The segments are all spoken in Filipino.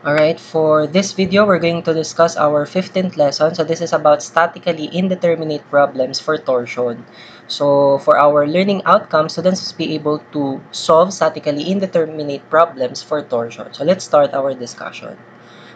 Alright, for this video, we're going to discuss our 15th lesson. So this is about statically indeterminate problems for torsion. So for our learning outcomes, students must be able to solve statically indeterminate problems for torsion. So let's start our discussion.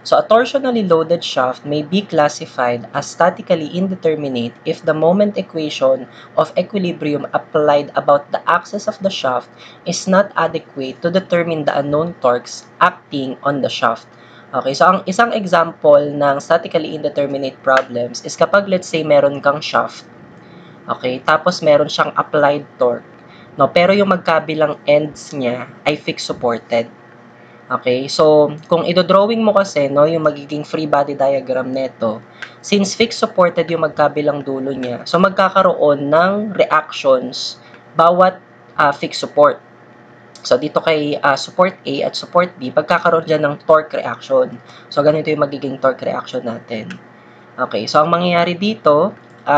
So a torsionally loaded shaft may be classified as statically indeterminate if the moment equation of equilibrium applied about the axis of the shaft is not adequate to determine the unknown torques acting on the shaft. Okay, so ang isang example ng statically indeterminate problems is kapag let's say meron kang shaft, okay, tapos meron siyang applied torque, no, pero yung magkabilang ends niya ay fixed supported. Okay, so kung idodrawing mo kasi no, yung magiging free body diagram nito, since fixed supported yung magkabilang dulo niya, so magkakaroon ng reactions bawat fixed support. So dito kay support A at support B, pagkakaroon dyan ng torque reaction. So ganito yung magiging torque reaction natin. Okay, so ang mangyayari dito,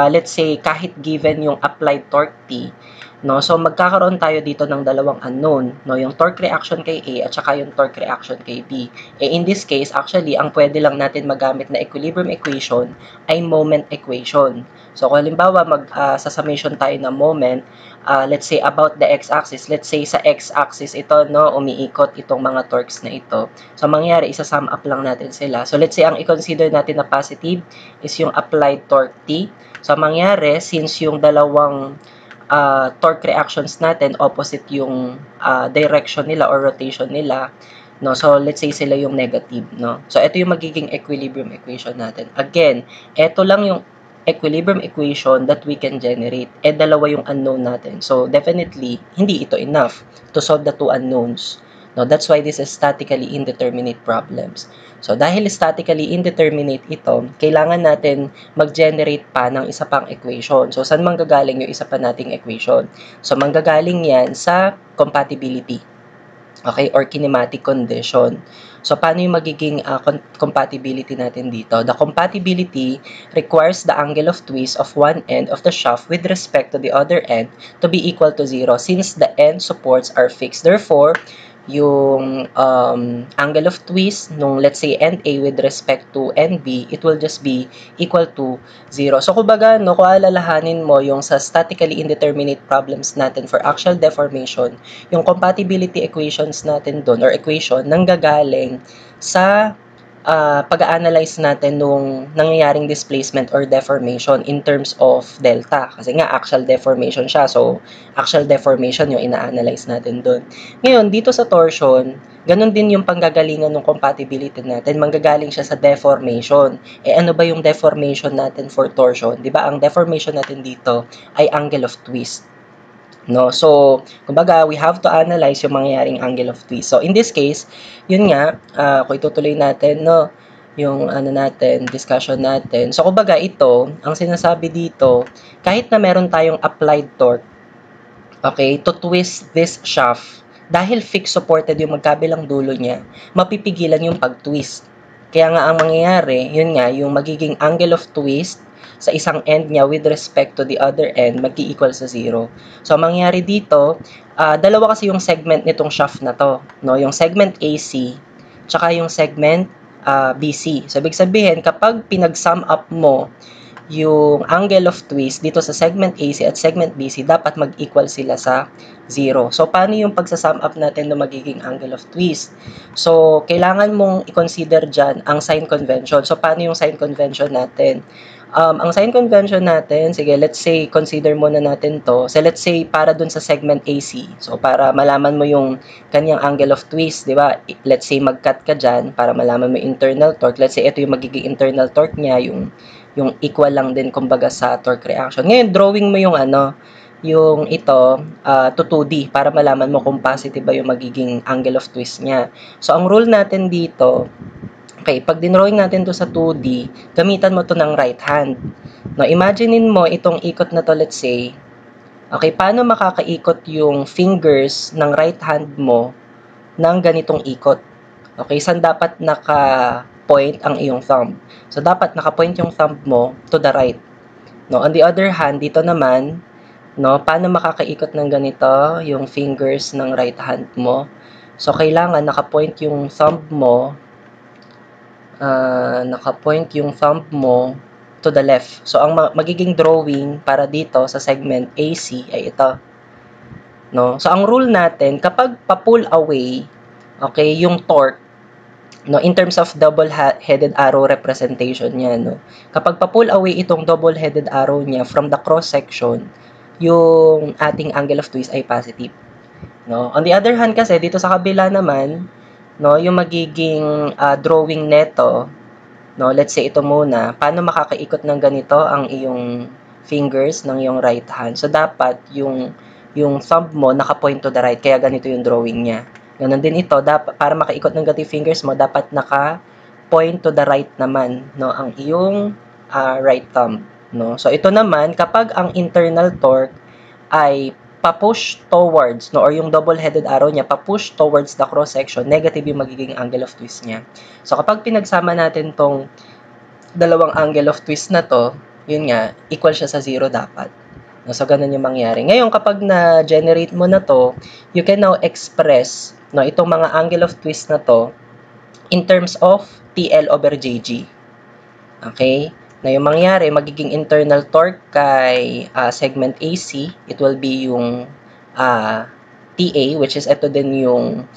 let's say kahit given yung applied torque T, no? So magkakaroon tayo dito ng dalawang unknown, no? Yung torque reaction kay A at saka yung torque reaction kay B. In this case, actually, ang pwede lang natin magamit na equilibrium equation ay moment equation. So kung halimbawa sa summation tayo ng moment, let's say about the x-axis, let's say sa x-axis ito, no, umiikot itong mga torques na ito. So mangyayari, isa-sum up lang natin sila. So let's say ang i-consider natin na positive is yung applied torque T. So mangyayari, since yung dalawang torque reactions natin, opposite yung direction nila or rotation nila, no? So, let's say sila yung negative, no? So, ito yung magiging equilibrium equation natin. Again, ito lang yung equilibrium equation that we can generate. Dalawa yung unknown natin. So, definitely, hindi ito enough to solve the two unknowns. No, that's why this is statically indeterminate problems. So, dahil statically indeterminate ito, kailangan natin mag-generate pa ng isa pang equation. So, saan manggagaling yung isa pa nating equation? So, manggagaling yan sa compatibility. Okay, or kinematic condition. So, paano yung magiging compatibility natin dito? The compatibility requires the angle of twist of one end of the shaft with respect to the other end to be equal to 0 since the end supports are fixed. Therefore, yung angle of twist nung let's say end A with respect to end B, it will just be equal to 0. So, kumbaga, no, kung alalahanin mo yung sa statically indeterminate problems natin for axial deformation, yung compatibility equations natin doon or equation nanggagaling sa pag-analyze natin nung nangyayaring displacement or deformation in terms of delta. Kasi nga, axial deformation siya. So, axial deformation yung ina-analyze natin doon. Ngayon, dito sa torsion, ganun din yung panggagalingan ng compatibility natin. Manggagaling siya sa deformation. Ano ba yung deformation natin for torsion? Diba, ang deformation natin dito ay angle of twist. No, so kumbaga we have to analyze yung mangyayaring angle of twist. So in this case, yun nga, kung itutuloy natin, no, yung natin, discussion natin. So kumbaga ito, ang sinasabi dito, kahit na meron tayong applied torque, okay, to twist this shaft, dahil fixed supported yung magkabilang dulo niya, mapipigilan yung pag-twist. Kaya nga ang mangyayari, yun nga, yung magiging angle of twist sa isang end niya with respect to the other end, mag-i-equal sa 0. So, ang mangyayari dito, dalawa kasi yung segment nitong shaft na to. No? Yung segment AC, tsaka yung segment BC. So, ibig sabihin, kapag pinag-sum up mo yung angle of twist dito sa segment AC at segment BC, dapat mag-equal sila sa 0. So, paano yung pagsasum up natin na magiging angle of twist? So, kailangan mong i-consider dyan ang sign convention. So, paano yung sign convention natin? Ang sign convention natin, sige, let's say, consider muna natin to. So, let's say, para dun sa segment AC. So, para malaman mo yung kanyang angle of twist, di ba? Let's say, mag-cut ka dyan para malaman mo yung internal torque. Let's say, ito yung magiging internal torque niya, yung equal lang din, kumbaga, sa torque reaction. Ngayon, drawing mo yung yung ito to 2D para malaman mo kung positive ba yung magiging angle of twist niya. So, ang rule natin dito, okay, pag dinrawing natin to sa 2D, gamitan mo to ng right hand. No, imaginein mo itong ikot na to, let's say. Okay, paano makakaikot yung fingers ng right hand mo ng ganitong ikot? Okay, saan dapat naka-point ang iyong thumb? So, dapat naka-point yung thumb mo to the right. No, on the other hand, dito naman, no, paano makakaikot ng ganito yung fingers ng right hand mo? So, kailangan naka-point yung thumb mo naka-point yung thumb mo to the left. So, ang magiging drawing para dito sa segment AC ay ito. No? So, ang rule natin, kapag pa-pull away, okay, yung torque, no, in terms of double-headed arrow representation niya, no, kapag pa-pull away itong double-headed arrow niya from the cross-section, yung ating angle of twist ay positive. No? On the other hand kasi, dito sa kabila naman, no, yung magiging drawing neto, no, let's say ito muna, paano makakaikot ng ganito ang iyong fingers ng iyong right hand. So, dapat yung thumb mo naka-point to the right, kaya ganito yung drawing niya. Ganon din ito, dapat, para makaikot ng ganito fingers mo, dapat naka-point to the right naman, no, ang iyong right thumb. No? So, ito naman, kapag ang internal torque ay pa-push towards, no, or yung double-headed arrow niya, pa-push towards the cross-section, negative yung magiging angle of twist niya. So, kapag pinagsama natin tong dalawang angle of twist na to, yun nga, equal siya sa 0 dapat. No, so, ganun yung mangyari. Ngayon, kapag na-generate mo na to, you can now express, no, itong mga angle of twist na to in terms of TL over JG. Okay? Na yung mangyari, magiging internal torque kay segment AC, it will be yung TA, which is ito din yung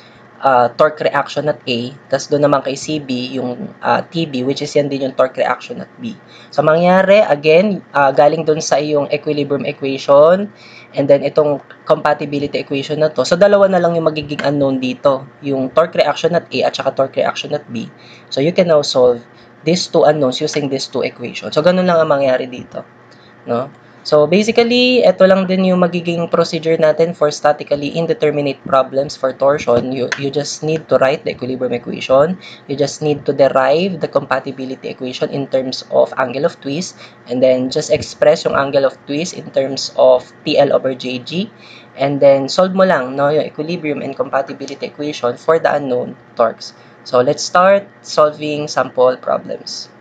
torque reaction at A, tapos doon naman kay CB, yung TB, which is yan din yung torque reaction at B. So, mangyari, again, galing doon sa yung equilibrium equation, and then itong compatibility equation na to. So, dalawa na lang yung magiging unknown dito, yung torque reaction at A at saka torque reaction at B. So, you can now solve these two unknowns using these two equations. So, ganun lang ang mangyari dito. No? So, basically, ito lang din yung magiging procedure natin for statically indeterminate problems for torsion. You just need to write the equilibrium equation. You just need to derive the compatibility equation in terms of angle of twist. And then, just express yung angle of twist in terms of TL over JG. And then, solve mo lang, no, yung equilibrium and compatibility equation for the unknown torques. So, let's start solving sample problems.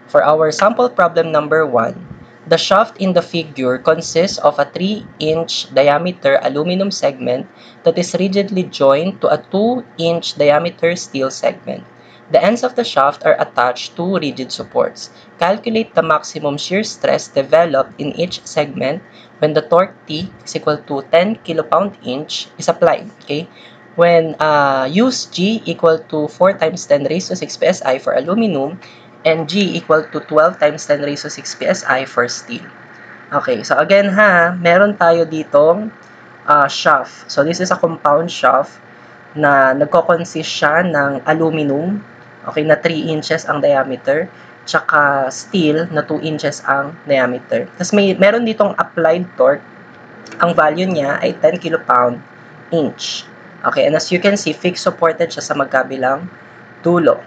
For our sample problem number 1, the shaft in the figure consists of a 3-inch diameter aluminum segment that is rigidly joined to a 2-inch diameter steel segment. The ends of the shaft are attached to rigid supports. Calculate the maximum shear stress developed in each segment when the torque T is equal to 10 kPa-inch is applied. Okay? When use G equal to 4 times 10 raised to 6 psi for aluminum and G equal to 12 times 10 raised to 6 psi for steel. Okay, so again meron tayo ditong shaft. So this is a compound shaft na nagko-consist siya ng aluminum, okay, na 3 inches ang diameter, tsaka steel na 2 inches ang diameter. Tapos meron ditong applied torque, ang value niya ay 10 kPa-inch. Okay, and as you can see, fixed supported siya sa magkabilang dulo.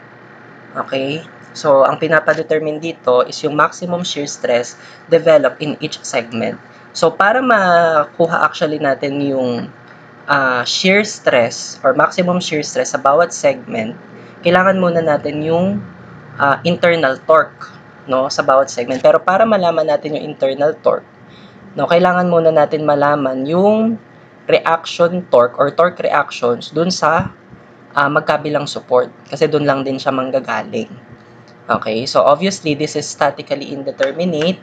Okay, so ang pinapa-determine dito is yung maximum shear stress developed in each segment. So para makuha actually natin yung shear stress or maximum shear stress sa bawat segment, kailangan muna natin yung internal torque, no, sa bawat segment. Pero para malaman natin yung internal torque, no, kailangan muna natin malaman yung reaction torque or torque reactions dun sa magkabilang support kasi dun lang din siya manggagaling. Okay, so obviously this is statically indeterminate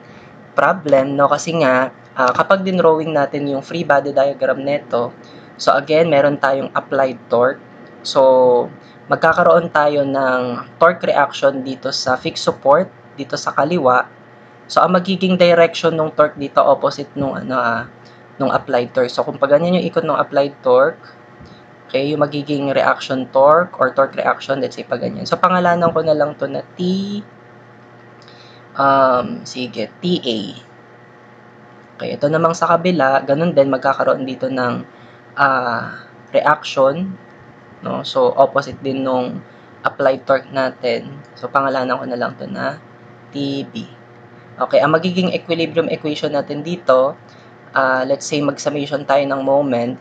problem, no, kasi nga kapag dinrawing natin yung free body diagram neto, so again meron tayong applied torque, so magkakaroon tayo ng torque reaction dito sa fixed support dito sa kaliwa. So ang magiging direction ng torque dito opposite nung nung applied torque. So, kung pag ganyan yung ikot ng applied torque, okay, yung magiging reaction torque or torque reaction, let's say pag ganyan. So, pangalanan ko na lang to na TA. Okay, ito namang sa kabila, ganun din, magkakaroon dito ng reaction, no? So, opposite din nung applied torque natin. So, pangalanan ko na lang to na TB. Okay, ang magiging equilibrium equation natin dito, let's say mag-summation tayo ng moment.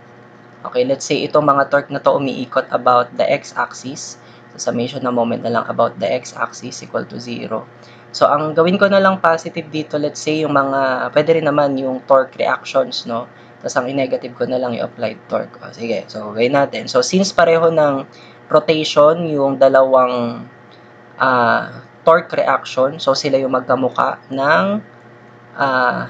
Okay, let's say itong mga torque na to umiikot about the x-axis. So, summation ng moment na lang about the x-axis equal to 0. So, ang gawin ko na lang positive dito, let's say yung mga, pwede rin naman yung torque reactions, no? Tapos ang i-negative ko na lang yung applied torque. O, sige, so gawin natin. So, since pareho ng rotation yung dalawang torque reaction. So, sila yung magkamuka ng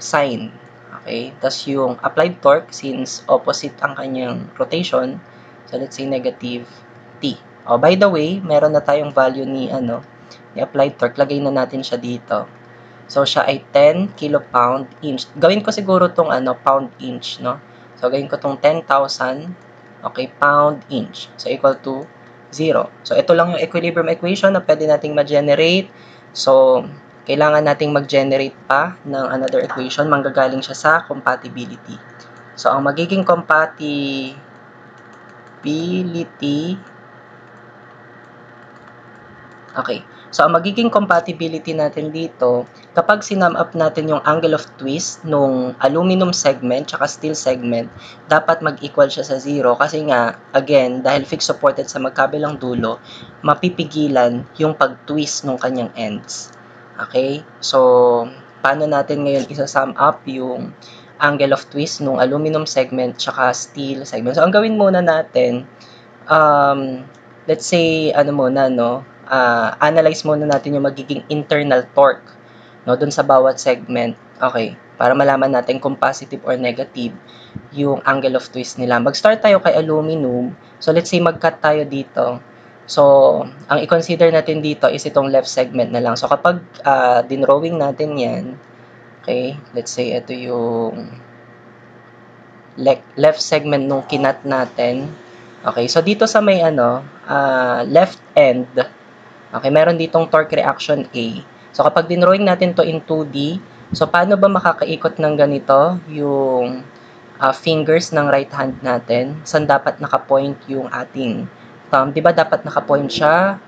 sign. Okay? Tas yung applied torque, since opposite ang kanyang rotation, so let's say negative T. Oh, by the way, meron na tayong value ni applied torque. Lagay na natin siya dito. So, siya ay 10 kilopound inch. Gawin ko siguro tong pound inch, no? So, gawin ko tong 10,000, okay, pound inch. So, equal to 0. So, ito lang yung equilibrium equation na pwede nating ma-generate. So, kailangan nating mag-generate pa ng another equation. Manggagaling siya sa compatibility. So, ang magiging compatibility, okay. So, ang magiging compatibility natin dito, kapag sinum up natin yung angle of twist nung aluminum segment tsaka steel segment, dapat mag-equal siya sa 0 kasi nga, again, dahil fixed supported sa magkabilang dulo, mapipigilan yung pag-twist nung kanyang ends. Okay? So, paano natin ngayon isa-sum up yung angle of twist nung aluminum segment tsaka steel segment? So, ang gawin muna natin, let's say, analyze muna natin yung magiging internal torque, no, dun sa bawat segment. Okay, para malaman natin kung positive or negative yung angle of twist nila. Mag-start tayo kay aluminum. So, let's say mag-cut tayo dito. So, ang i-consider natin dito is itong left segment na lang. So, kapag dinrawing natin yan, okay, let's say ito yung left segment nung kinat natin. Okay, so dito sa may left end, okay, meron ditong torque reaction A. So, kapag dinrawing natin to in 2D, so, paano ba makakaikot ng ganito yung fingers ng right hand natin? Saan dapat nakapoint yung ating thumb? Diba dapat nakapoint siya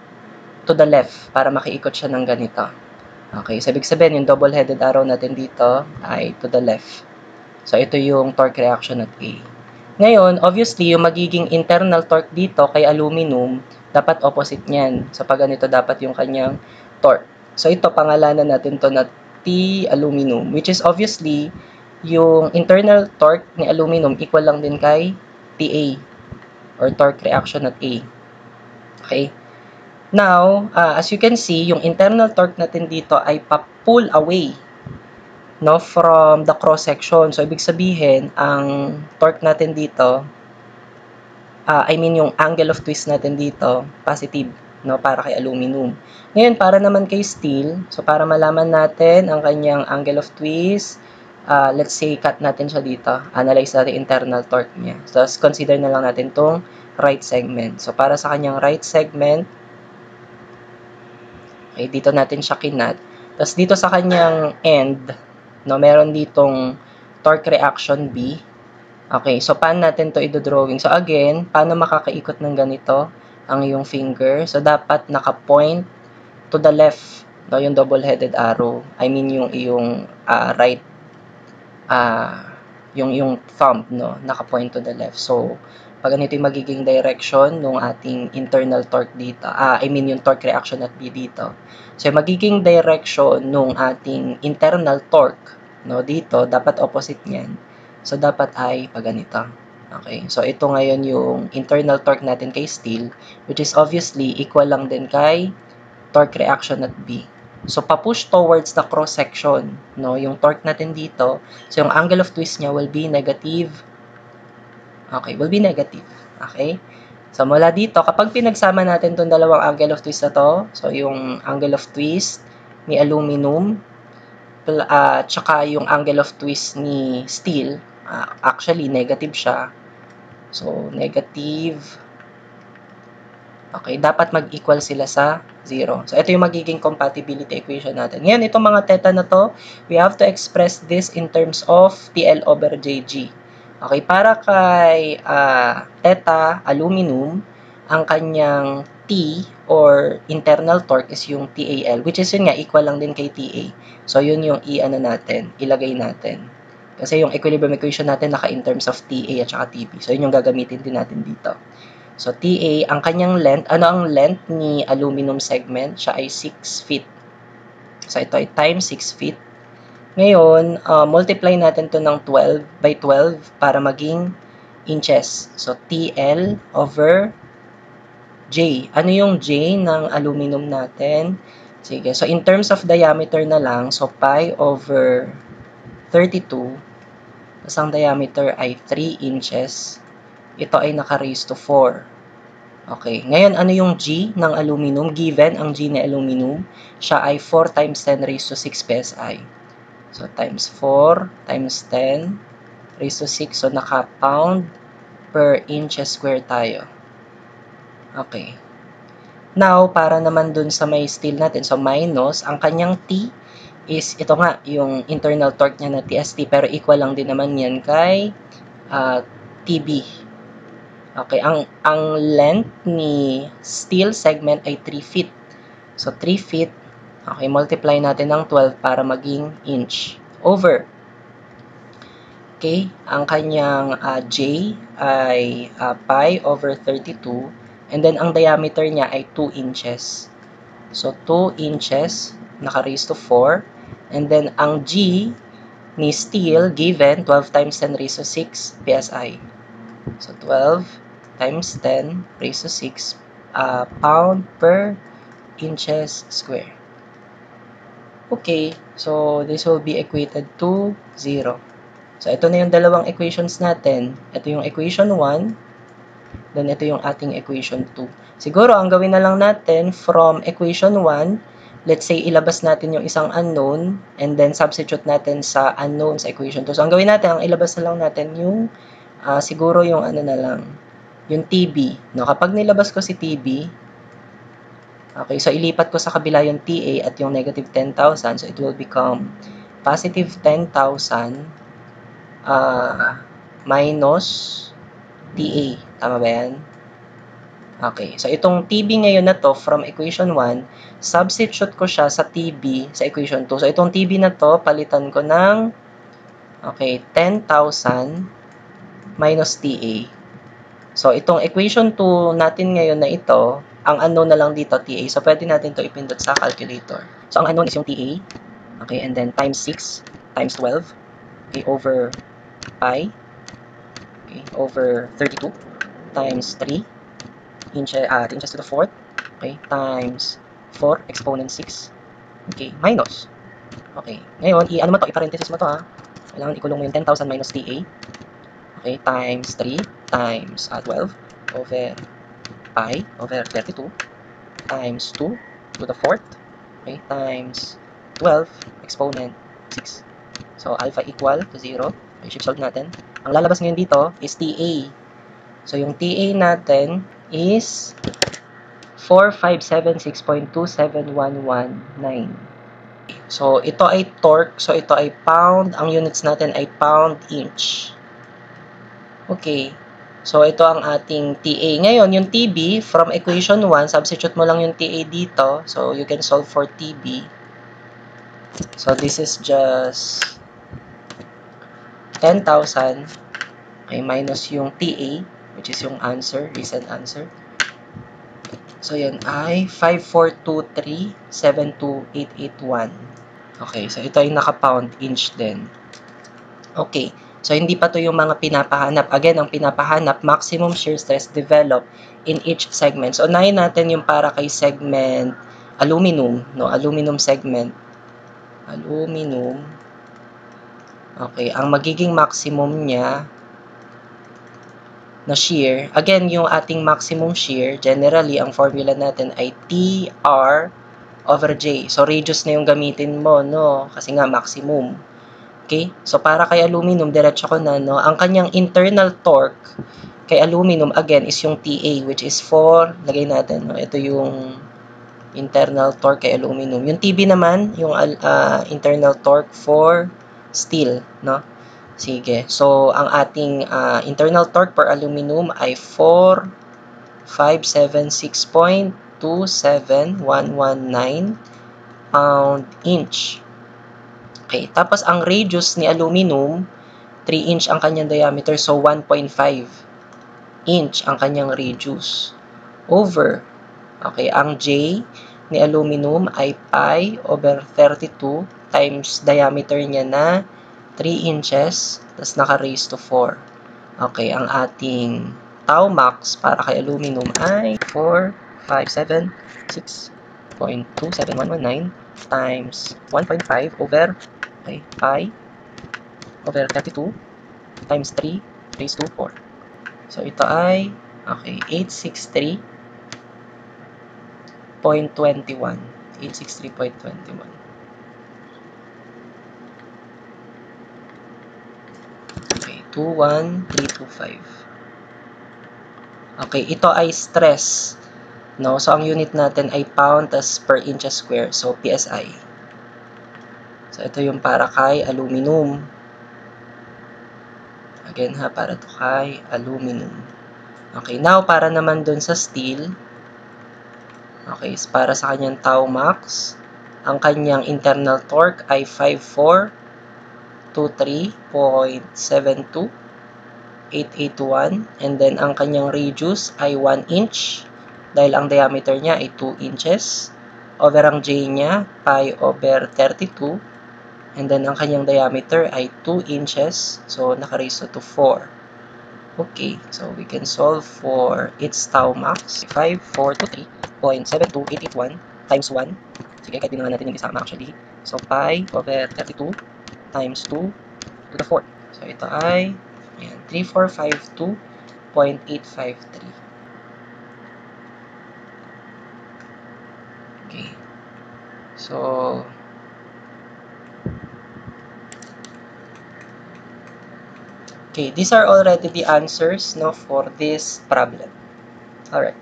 to the left para makiikot siya ng ganito? Okay, so, ibig sabihin, yung double-headed arrow natin dito ay to the left. So, ito yung torque reaction at A. Ngayon, obviously, yung magiging internal torque dito kay aluminum, dapat opposite niyan. So, pag ganito, dapat yung kanyang torque. So, ito, pangalanan natin to na T aluminum, which is obviously, yung internal torque ni aluminum equal lang din kay TA, or torque reaction at A. Okay? Now, as you can see, yung internal torque natin dito ay pa-pull away, no, from the cross section. So, ibig sabihin, ang torque natin dito, yung angle of twist natin dito, positive, no, para kay aluminum. Ngayon, para naman kay steel, so para malaman natin ang kanyang angle of twist, let's say, cut natin siya dito. Analyze natin internal torque niya. So, consider na lang natin tong right segment. So, para sa kanyang right segment, okay, dito natin siya kinat. Tapos, dito sa kanyang end, no, meron ditong torque reaction B. Okay, so paano natin to i-drawing? So again, paano makakaikot ng ganito ang iyong finger? So dapat naka-point to the left, no, yung double-headed arrow. I mean yung iyong right, yung thumb, no, naka-point to the left. So pag ganito yung magiging direction ng ating internal torque dito, yung torque reaction at B dito. So yung magiging direction ng ating internal torque, no, dito, dapat opposite niyan. So dapat ay pag ganito. Okay, so ito ngayon yung internal torque natin kay steel, which is obviously equal lang din kay torque reaction at B. So, pa-push towards the cross-section, no, yung torque natin dito. So, yung angle of twist niya will be negative. Okay, will be negative. Okay? So, mula dito, kapag pinagsama natin itong dalawang angle of twist na to, so, yung angle of twist ni aluminum, tsaka yung angle of twist ni steel, actually, negative siya. So, negative. Okay, dapat mag-equal sila sa 0. So, ito yung magiging compatibility equation natin. Ngayon, itong mga theta na to, we have to express this in terms of TL over JG. Okay, para kay theta, aluminum, ang kanyang T or internal torque is yung TAL, which is yun nga, equal lang din kay TA. So, yun yung ilagay natin. Kasi yung equilibrium equation natin naka in terms of TA at saka TB. So, yun yung gagamitin din natin dito. So, TA, ang kanyang length, ano ang length ni aluminum segment? Siya ay 6 feet. So, ito ay times 6 feet. Ngayon, multiply natin to ng 12 by 12 para maging inches. So, TL over J. Ano yung J ng aluminum natin? Sige, so in terms of diameter na lang, so pi over 32, tapos ang diameter ay 3 inches. Ito ay naka-raise to 4. Okay, ngayon ano yung G ng aluminum? Given ang G ng aluminum, siya ay 4 times 10 raised to 6 psi. So times 4 times 10 raised to 6, so naka-pound per inches square tayo. Okay. Now, para naman dun sa may steel natin, so minus, ang kanyang T is, ito nga, yung internal torque niya na TST, pero equal lang din naman yan kay TB. Okay, ang length ni steel segment ay 3 feet. So, 3 feet, okay, multiply natin ng 12 para maging inch. Over. Okay, ang kanyang J ay pi over 32. And then, ang diameter niya ay 2 inches. So, 2 inches, naka-raise to 4. And then, ang G ni steel, given, 12 times 10 raised to 6 psi. So, 12 times 10 raised to 6 pound per inches square. Okay, so this will be equated to 0. So, ito na yung dalawang equations natin. Ito yung equation 1. Then, ito yung ating equation 2. Siguro, ang gawin na lang natin from equation 1, let's say, ilabas natin yung isang unknown, and then substitute natin sa unknown sa equation 2. So, ang gawin natin, ang ilabas na lang natin yung, siguro yung ano na lang, yung TB. No? Kapag nilabas ko si TB, okay, so ilipat ko sa kabila yung TA at yung negative 10,000, so it will become positive 10,000 minus TA. Tama ba yan? Okay. So, itong TB ngayon na to, from equation 1, substitute ko siya sa TB sa equation 2. So, itong TB na to, palitan ko ng, okay, 10,000 minus TA. So, itong equation 2 natin ngayon na ito, ang unknown na lang dito, TA. So, pwede natin to ipindot sa calculator. So, ang unknown is yung TA. Okay, and then times 6 times 12. Okay, over pi. Okay, over 32 times 3 inches to the 4th, okay, times 4 exponent 6, okay, minus, okay, ngayon, ano mo to, i-parenthesis mo to ha, kailangan ikulong mo yung 10,000 minus TA, okay, times 3 times 12 over pi over 32 times 2 to the 4th, okay, times 12 exponent 6, so alpha equal to 0, okay, shift solve natin, ang lalabas ngayon dito is TA, so yung TA natin is 4576.27119. So, ito ay torque. So, ito ay pound. Ang units natin ay pound-inch. Okay. So, ito ang ating TA. Ngayon, yung TB, from equation 1, substitute mo lang yung TA dito. So, you can solve for TB. So, this is just 10,000. Okay, minus yung TA, which is yung answer, recent answer. So, yan ay 5423.72881. Okay, so ito ay naka-pound inch din. Okay, so hindi pa to yung mga pinapahanap. Again, ang pinapahanap, maximum shear stress developed in each segment. So, unahin natin yung para kay segment aluminum, no? Aluminum segment. Aluminum. Okay, ang magiging maximum niya na shear, again, yung ating maximum shear, generally, ang formula natin ay TR over J. So, radius na yung gamitin mo, no? Kasi nga, maximum. Okay? So, para kay aluminum, diretso ko na, no? Ang kanyang internal torque kay aluminum, again, is yung TA, which is 4, lagay natin, no? Ito yung internal torque kay aluminum. Yung TB naman, yung internal torque for steel, no? Sige. So, ang ating internal torque per aluminum ay 4576.27119 pound-inch. Okay. Tapos, ang radius ni aluminum, 3 inch ang kanyang diameter. So, 1.5 inch ang kanyang radius. Over. Okay. Ang J ni aluminum ay pi over 32 times diameter niya na 3 inches, tapos naka-raise to 4. Okay, ang ating tau max para kay aluminum ay 4 576.27119 times 1.5 over pi over 32 times 3 raised to 4. So, ito ay 863.21. 863.21. Okay, 21325. Okay, ito ay stress. No? So, ang unit natin ay pound tas per inches square. So, PSI. So, ito yung para kay aluminum. Again ha, para to kay aluminum. Okay, now para naman dun sa steel. Okay, para sa kanyang tau max, ang kanyang internal torque ay 5423.72881 and then ang kanyang radius ay 1 inch dahil ang diameter niya ay 2 inches over ang J niya pi over 32 and then ang kanyang diameter ay 2 inches so naka-raise to 4. Okay, so we can solve for its tau max 5423.72881 times 1. Sige, kahit din naman natin yung isama actually. So pi over 32 times 2 to the 4. So ito ay 3452.853. Okay. So okay, these are already the answers no for this problem. All right.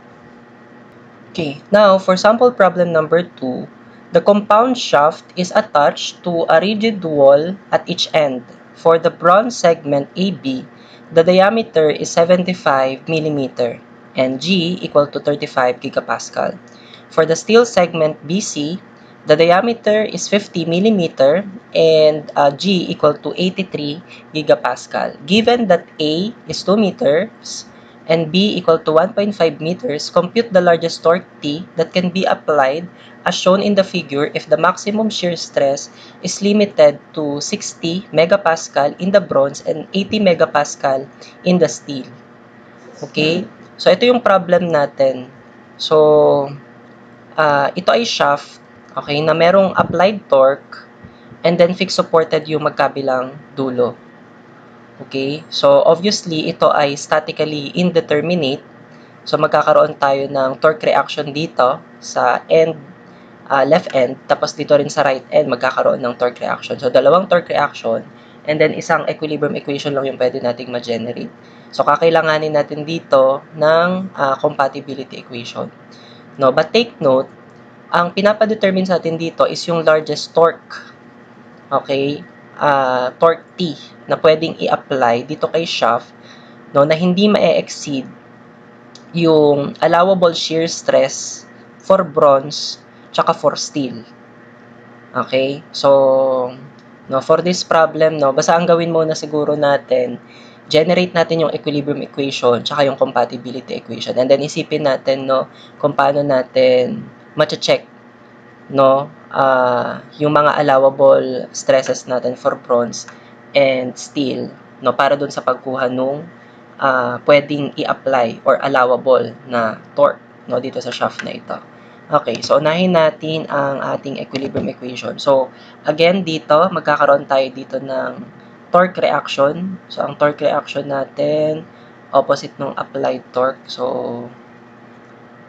Okay, now for sample problem number 2, the compound shaft is attached to a rigid wall at each end. For the bronze segment AB, the diameter is 75 mm and G equal to 35 gigapascal. For the steel segment BC, the diameter is 50 mm and G equal to 83 gigapascal. Given that A is 2 meters, and B equal to 1.5 meters, compute the largest torque T that can be applied as shown in the figure if the maximum shear stress is limited to 60 megapascal in the bronze and 80 megapascal in the steel. Okay? So, ito yung problem natin. So, ito ay shaft, okay, na merong applied torque and then fixed supported yung magkabilang dulo. Okay? So, obviously, ito ay statically indeterminate. So, magkakaroon tayo ng torque reaction dito sa end, left end. Tapos, dito rin sa right end, magkakaroon ng torque reaction. So, dalawang torque reaction. And then, isang equilibrium equation lang yung pwede nating ma-generate. So, kakailanganin natin dito ng compatibility equation. No? But take note, ang pinapadetermine sa atin dito is yung largest torque. Okay? Torque T na pwedeng i-apply dito kay shaft no, na hindi ma-exceed yung allowable shear stress for bronze tsaka for steel. Okay? So, no, for this problem, no, basta ang gawin muna siguro natin, generate natin yung equilibrium equation tsaka yung compatibility equation. And then isipin natin no, kung paano natin ma-check no, yung mga allowable stresses natin for bronze and steel, no, para dun sa pagkuha nung pwedeng i-apply or allowable na torque, no, dito sa shaft na ito. Okay, so unahin natin ang ating equilibrium equation. So, again, dito, magkakaroon tayo dito ng torque reaction. So, ang torque reaction natin, opposite ng applied torque. So,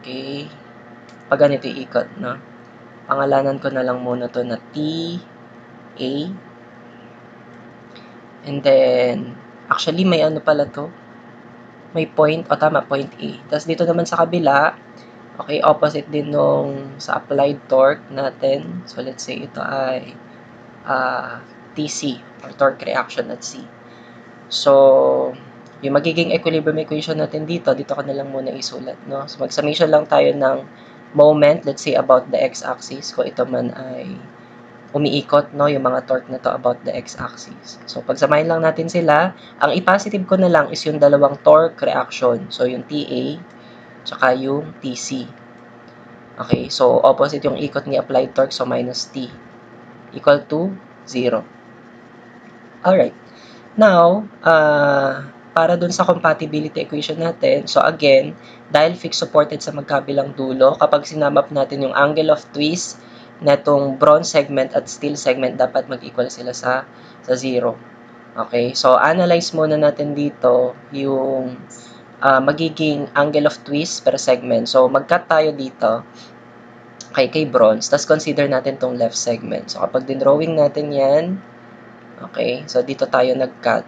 okay, pag ganito iikot, no? Pangalanan ko na lang muna to na T, A. And then, actually, may ano pala to? May point, o tama, point A. Tapos dito naman sa kabila, okay, opposite din nung sa applied torque natin. So, let's say ito ay TC, or torque reaction at C. So, yung magiging equilibrium equation natin dito ko na lang muna isulat, no? So, mag-summation lang tayo ng moment, let's say about the x-axis, kung ito man ay umiikot, no, yung mga torque na to about the x-axis. So, pagsamahin lang natin sila, ang i-positive ko na lang is yung dalawang torque reaction. So, yung TA, tsaka yung TC. Okay, so opposite yung ikot ni applied torque, so minus T, equal to 0. Alright. Now, para dun sa compatibility equation natin, so again, dahil fixed supported sa magkabilang dulo, kapag sinamap natin yung angle of twist netong bronze segment at steel segment, dapat mag-equal sila sa 0. Okay, so analyze muna natin dito yung magiging angle of twist per segment. So mag-cut tayo dito kay bronze, tapos consider natin tong left segment. So kapag din-drawing natin yan, okay, so dito tayo nag-cut.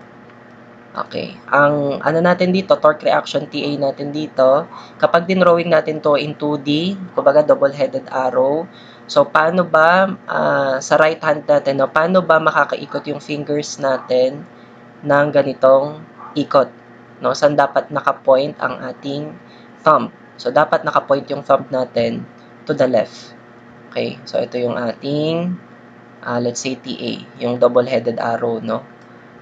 Okay, ang ano natin dito, torque reaction TA natin dito, kapag din-drawing natin to in 2D, kumbaga double-headed arrow, so paano ba sa right hand natin, no, paano ba makakaikot yung fingers natin ng ganitong ikot? No, saan dapat naka-point ang ating thumb? So dapat naka-point yung thumb natin to the left. Okay, so ito yung ating let's say TA, yung double-headed arrow, no,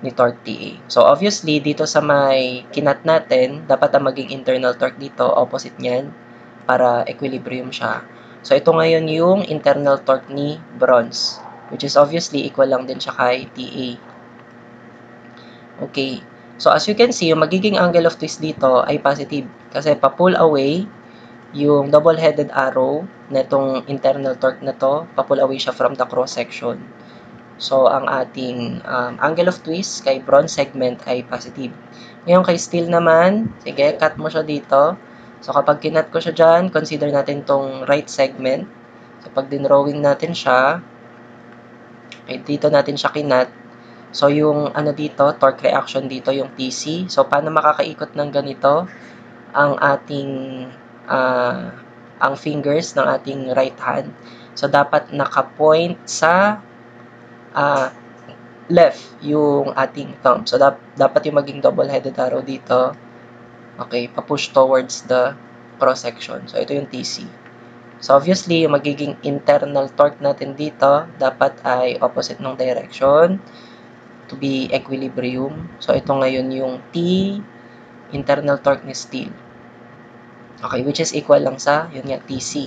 ni torque TA. So obviously dito sa may kinat natin, dapat ang maging internal torque dito opposite niyan para equilibrium siya. So ito ngayon yung internal torque ni bronze, which is obviously equal lang din siya kay TA. Okay, so as you can see, yung magiging angle of twist dito ay positive kasi pa-pull away yung double-headed arrow netong internal torque na to, pa-pull away siya from the cross-section. So, ang ating angle of twist kay bronze segment ay positive. Ngayon kay steel naman, sige, cut mo siya dito. So, kapag kinat ko siya dyan, consider natin tong right segment. So, pag dinrawing natin siya, okay, dito natin siya kinat. So, yung ano dito, torque reaction dito, yung TC. So, paano makakaikot ng ganito ang ating ang fingers ng ating right hand? So, dapat naka-point sa left yung ating thumb. So, dapat yung maging double-headed arrow dito. Okay, pa-push towards the cross-section. So, ito yung TC. So, obviously, yung magiging internal torque natin dito, dapat ay opposite ng direction to be equilibrium. So, ito ngayon yung T, internal torque ni steel. Okay, which is equal lang sa, yun nga, TC.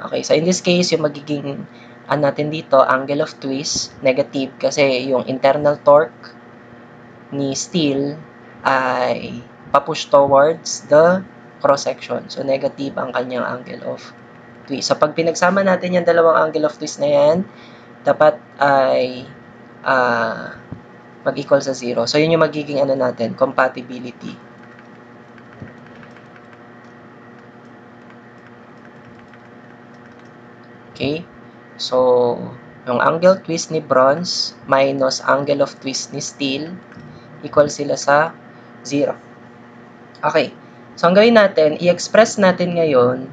Okay, so in this case, yung magiging natin dito, angle of twist, negative kasi yung internal torque ni steel ay papush towards the cross-section. So, negative ang kanyang angle of twist. So, pag pinagsama natin yung dalawang angle of twist na yan, dapat ay mag-equal sa 0. So, yun yung magiging ano natin, compatibility. Okay? So, yung angle twist ni bronze minus angle of twist ni steel equal sila sa 0. Okay. So, ang gawin natin, i-express natin ngayon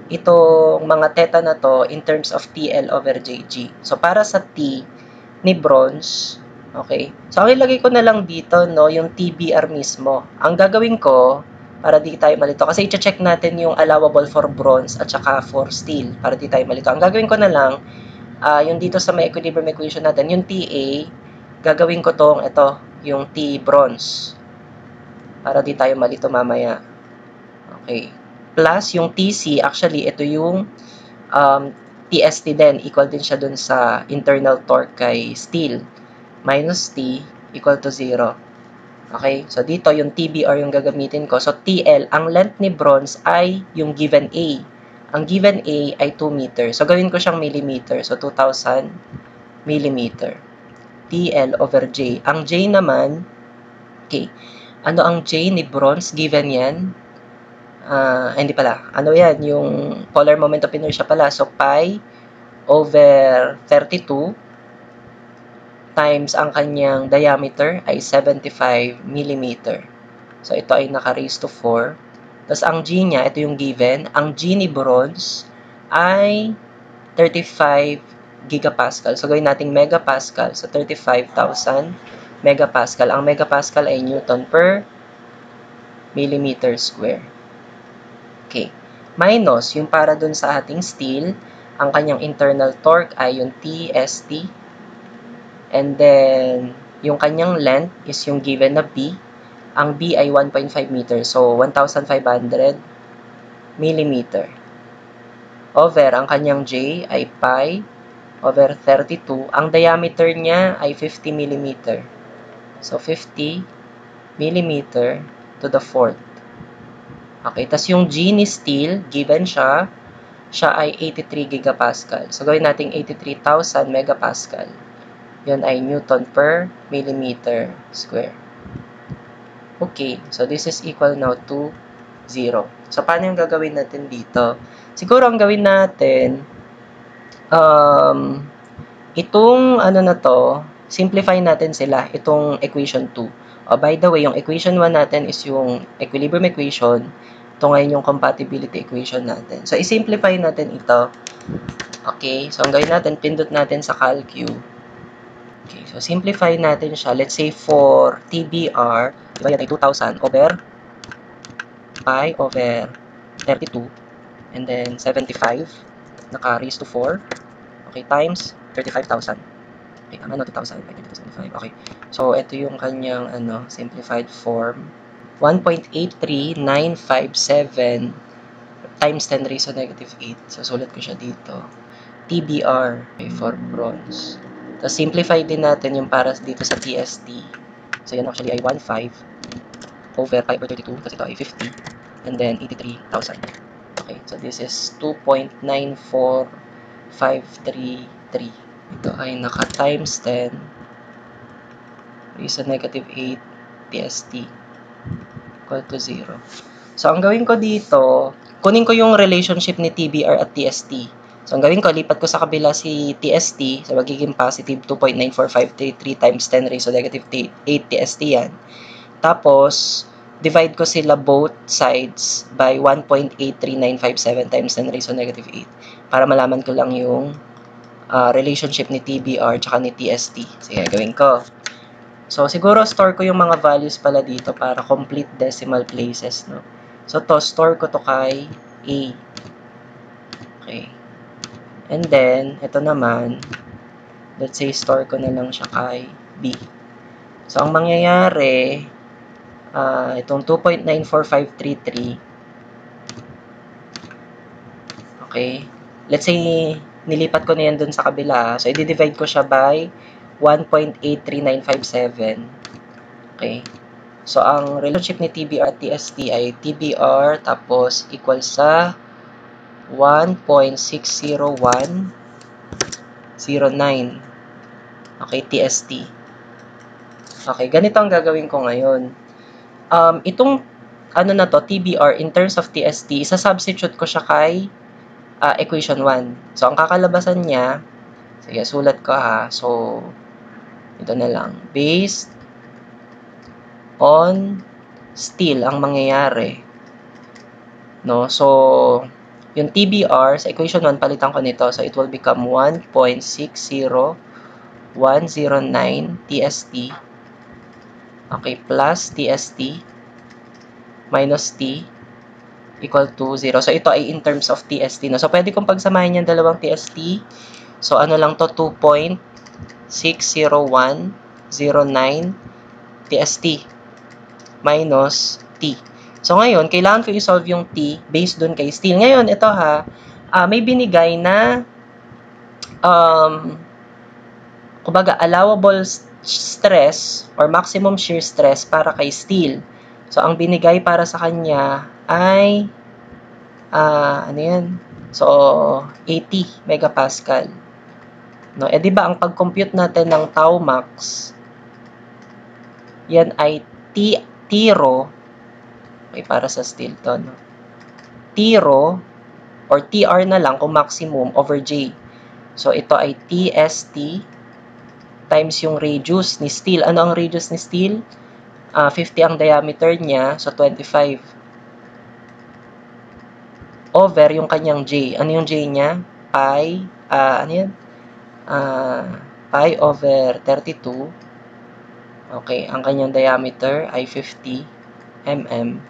itong mga theta na to in terms of TL over JG. So, para sa T ni bronze, okay. So, ang ilagay ko na lang dito, no, yung TBR mismo. Ang gagawin ko, para di tayo malito, kasi i-check natin yung allowable for bronze at saka for steel, para di tayo malito. Ang gagawin ko na lang, yung dito sa may equilibrium equation natin, yung TA, gagawin ko tong, ito, yung T bronze, para di tayo malito mamaya. Okay. Plus, yung TC, actually, ito yung TST din, equal din siya dun sa internal torque kay steel. Minus T equal to 0. Okay, so dito yung TBR yung gagamitin ko. So TL, ang length ni bronze ay yung given A. Ang given A ay 2 meter. So gawin ko siyang millimeter. So 2,000 millimeter. TL over J. Ang J naman, okay, ano ang J ni bronze? Given yan. Hindi pala. Ano yan? Yung polar moment of inertia pala. So pi over 32 times ang kanyang diameter ay 75 mm. So, ito ay naka-raise to 4. Tapos, ang G niya, ito yung given. Ang G ni bronze ay 35 gigapascal. So, gawin natin megapascal. So, 35,000 megapascal. Ang megapascal ay Newton per millimeter square. Okay. Minus, yung para dun sa ating steel, ang kanyang internal torque ay yung TST. And then, yung kanyang length is yung given na B. Ang B ay 1.5 meter. So, 1,500 millimeter. Over, ang kanyang J ay pi over 32. Ang diameter niya ay 50 millimeter. So, 50 millimeter to the fourth. Okay, tas yung G ni steel, given siya ay 83 gigapascal. So, gawin natin 83,000 megapascal. Yun ay Newton per millimeter square. Okay, so this is equal now to 0. So, paano yung gagawin natin dito? Siguro ang gawin natin, itong ano na to, simplify natin sila, itong equation 2. By the way, yung equation 1 natin is yung equilibrium equation. Ito ngayon yung compatibility equation natin. So, isimplify natin ito. Okay, so ang gawin natin, pindot natin sa calcu. Okay, so simplify natin siya. Let's say for TBR, diba yan ay 2,000 over pi over 32 and then 75 naka-raise to 4. Okay, times 35,000. Okay, tama no, 2,000 by 75. Okay, so ito yung kanyang simplified form. 1.83957 times 10 raised to negative 8. So, sulat ko siya dito. TBR okay, for bronze. So, simplify din natin yung para dito sa TST. So, yan actually ay 1.5 over 5 over 32 kasi ito ay 50. And then, 83,000. Okay, so this is 2.94533. Ito ay naka-times 10 raised to negative 8 TST equal to 0. So, ang gawin ko dito, kunin ko yung relationship ni TBR at TST. So, ang gawin ko, lipat ko sa kabila si TST. So, magiging positive 2.94533 times 10 raised to negative 8 TST yan. Tapos, divide ko sila both sides by 1.83957 times 10 raised to negative 8 para malaman ko lang yung relationship ni TBR tsaka ni TST. Sige, gawin ko. So, siguro store ko yung mga values pala dito para complete decimal places, no? So, store ko to kay A. Okay. And then, ito naman, let's say, store ko na lang siya kay B. So, ang mangyayari, itong 2.94533, okay, let's say, nilipat ko na yan dun sa kabila. So, i-divide ko siya by 1.83957. Okay. So, ang relationship ni TBR at TST ay TBR tapos equal sa 1.60109. Okay, TST. Okay, ganito ang gagawin ko ngayon. Itong na to, TBR in terms of TST, isa-substitute ko siya kay equation 1. So, ang kakalabasan niya, sige, sulat ko ha. So, ito na lang. Based on steel ang mangyayari. No? So, yung TBR sa equation 1, palitan ko nito. So, it will become 1.60109 TST. Okay, plus TST minus T equal to 0. So, ito ay in terms of TST. No? So, pwede kong pagsamahin yung dalawang TST. So, ano lang to? 2.60109 TST minus T. So, ngayon, kailangan ko i-solve yung T based dun kay steel. Ngayon, ito ha, may binigay na kumbaga, allowable stress or maximum shear stress para kay steel. So, ang binigay para sa kanya ay ano yan? So, 80 megapascal. No? Eh, di ba, ang pag-compute natin ng tau max, yan ay T-rho. Okay, para sa steel to, no? T-rho or TR na lang kung maximum over J. So, ito ay TST times yung radius ni steel. Ano ang radius ni steel? 50 ang diameter niya, so 25. Over yung kanyang J. Ano yung J niya? Pi, ano yan? Pi over 32. Okay, ang kanyang diameter ay 50 mm.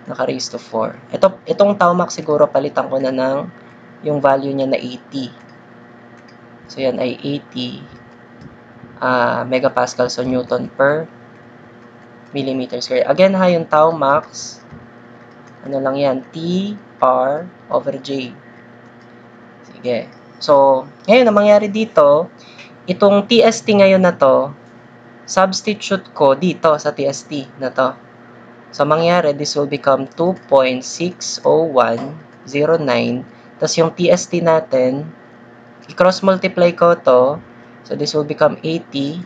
Naka-raise to 4. Itong tau max siguro palitan ko na ng yung value niya na 80. So, yan ay 80 megapascal, so Newton per millimeter square. Again ha, yung tau max, ano lang yan, T R over J. Sige. So, ngayon, ang mangyari dito, itong TST ngayon na to, substitute ko dito sa TST na to. So, mangyari, this will become 2.60109. Tapos yung TST natin, i-cross multiply ko to. So, this will become 80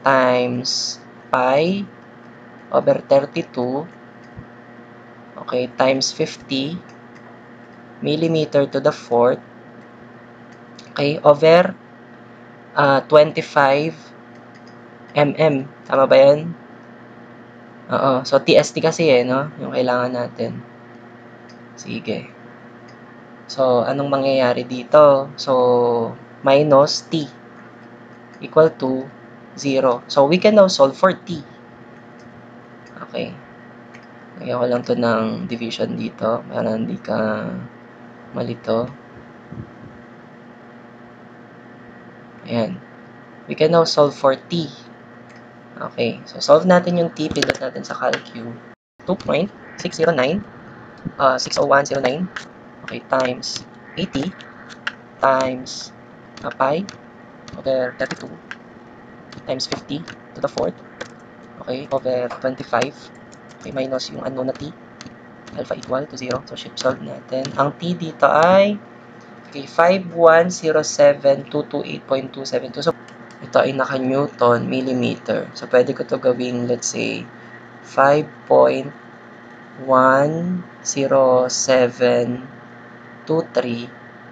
times pi over 32. Okay, times 50 millimeter to the fourth. Okay, over 25 mm. Tama ba yan? Oo. So, TST kasi no? Yung kailangan natin. Sige. So, anong mangyayari dito? So, minus t equal to 0. So, we can now solve for t. Okay. Lagyan ko lang to ng division dito para hindi ka malito. Ayan. We can now solve for t. Okay. So, solve natin yung t. Pindot natin sa CalQ. 2.609 60109 okay, times 80 times pi over 32 times 50 to the fourth, okay, over 25, okay, minus yung unknown na t, alpha equal to 0. So, shift solve natin. Ang t dito ay okay, 5107228.272. So, ito ay naka-Newton millimeter. So, pwede ko to gawing, let's say, 5.10723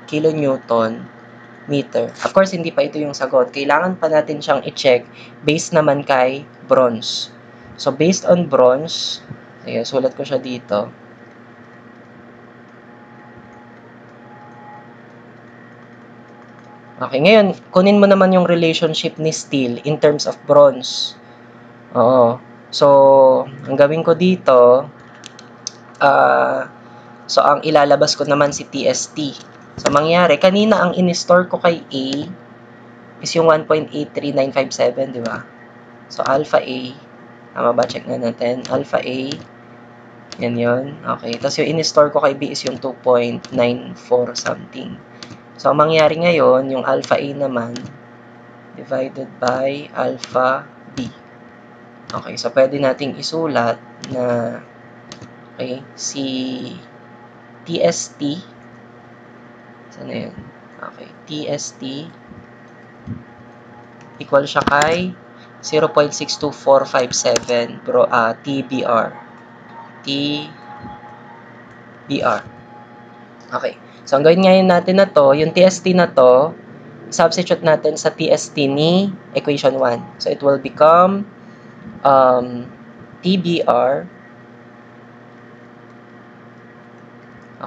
kilonewton meter. Of course, hindi pa ito yung sagot. Kailangan pa natin siyang i-check based naman kay bronze. So, based on bronze, sige, sulat ko siya dito. Okay, ngayon, kunin mo naman yung relationship ni steel in terms of bronze. Oo. So, ang gawin ko dito, so, ang ilalabas ko naman si TST. So, mangyari, kanina ang in-store ko kay A is yung 1.83957, di ba? So, alpha A, tama ba? Check na natin. Alpha A, yan yun. Okay. Tapos yung in-store ko kay B is yung 2.94 something. So, ang mangyari ngayon, yung alpha A naman, divided by alpha B. Okay. So, pwede nating isulat na, okay, si TST, saan na yun? Okay. TST equal siya kay 0.62457 TBR. TBR. Okay. So, ang gawin ngayon natin na to, yung TST na to, substitute natin sa TST ni equation 1. So, it will become TBR,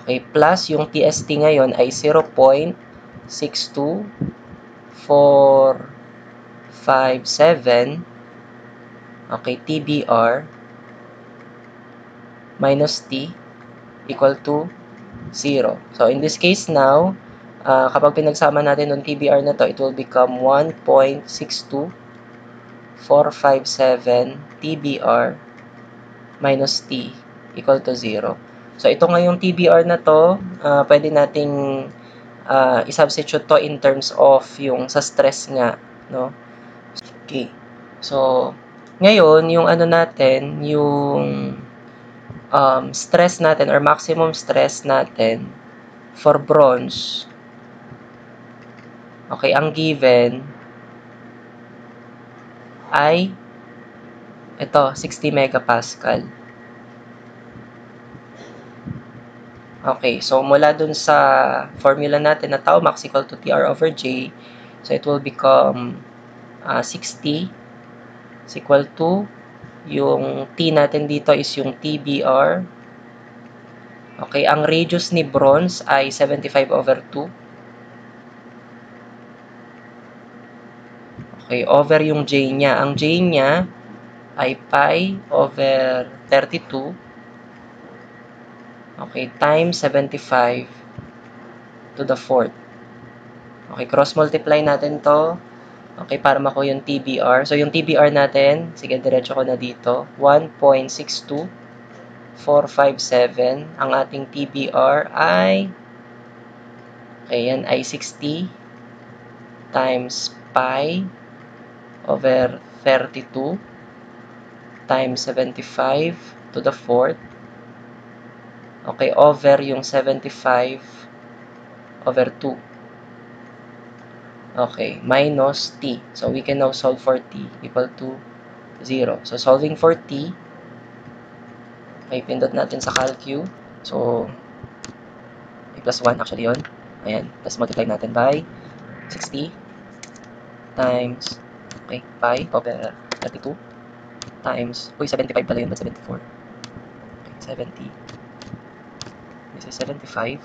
okay, plus yung TST ngayon ay 0.62457, okay, TBR minus T equal to 0. So, in this case now, kapag pinagsama natin yung TBR na to, it will become 1.62457 TBR minus T equal to 0. So, ito nga yung TBR na to, pwede nating i-substitute to in terms of yung sa stress nga, no? Okay. So, ngayon, yung ano natin, yung stress natin or maximum stress natin for bronze, okay, ang given ay ito, 60 megapascal. Okay, so mula dun sa formula natin na tau max equal to TR over J, so it will become 60 is equal to yung T natin dito is yung TBR. Okay, ang radius ni bronze ay 75 over 2. Okay, over yung J niya. Ang J niya ay pi over 32. Okay, times 75 to the fourth. Okay, cross-multiply natin to. Okay, para makuha yung TBR. So, yung TBR natin, sige, diretso ko na dito. 1.62457. Ang ating TBR ay, okay, yan ay 60 times pi over 32 times 75 to the fourth. Okay, over yung 75 over 2. Okay, minus t. So, we can now solve for t equal to 0. So, solving for t, may pindot natin sa calcu. So, may plus 1 actually yun. Ayan, plus multiply natin by 60 times, okay, pi over 32 times, 75 pala yun, but 74. Okay, 70. This is 75.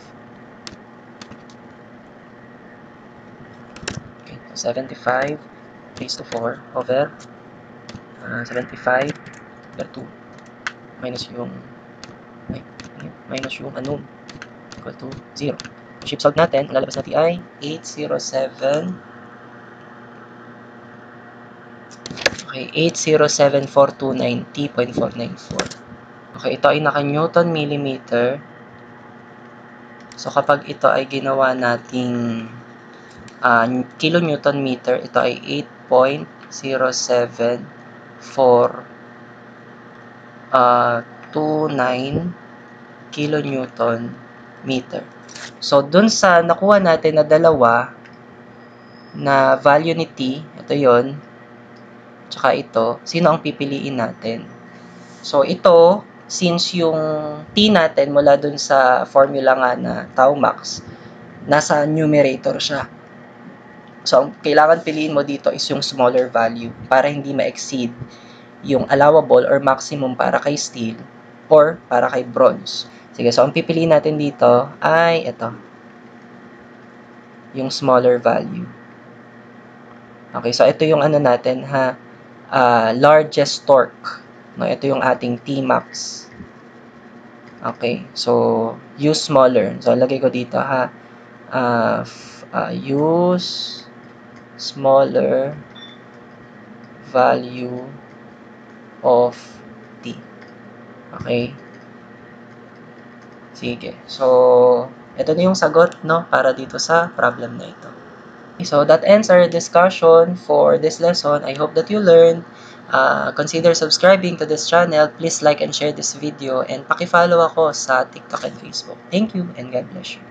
Okay, so 75 raised to 4 over 75 over 2 minus yung ano equal to 0. Shift solve natin, ang lalabas natin ay 807. Okay, 807,429T.494. Okay, ito ay naka-Newton millimeter. So, kapag ito ay ginawa nating kilonewton meter, ito ay 8.07429 kilonewton meter. So, dun sa nakuha natin na dalawa na value ni T, ito yon, tsaka ito, sino ang pipiliin natin? So, ito, since yung T natin mula dun sa formula nga na tau max, nasa numerator siya. So, ang kailangan piliin mo dito is yung smaller value para hindi ma-exceed yung allowable or maximum para kay steel or para kay bronze. Sige, so ang pipiliin natin dito ay ito. Yung smaller value. Okay, so ito yung ano natin ha, largest torque. No, ito yung ating T-max. Okay, so use smaller. So lagay ko dito ha, use smaller value of T. Okay. Sige. So, ito na yung sagot, no, para dito sa problem na ito. So, that ends our discussion for this lesson. I hope that you learned. Consider subscribing to this channel. Please like and share this video. And paki-follow ako sa TikTok and Facebook. Thank you and God bless you.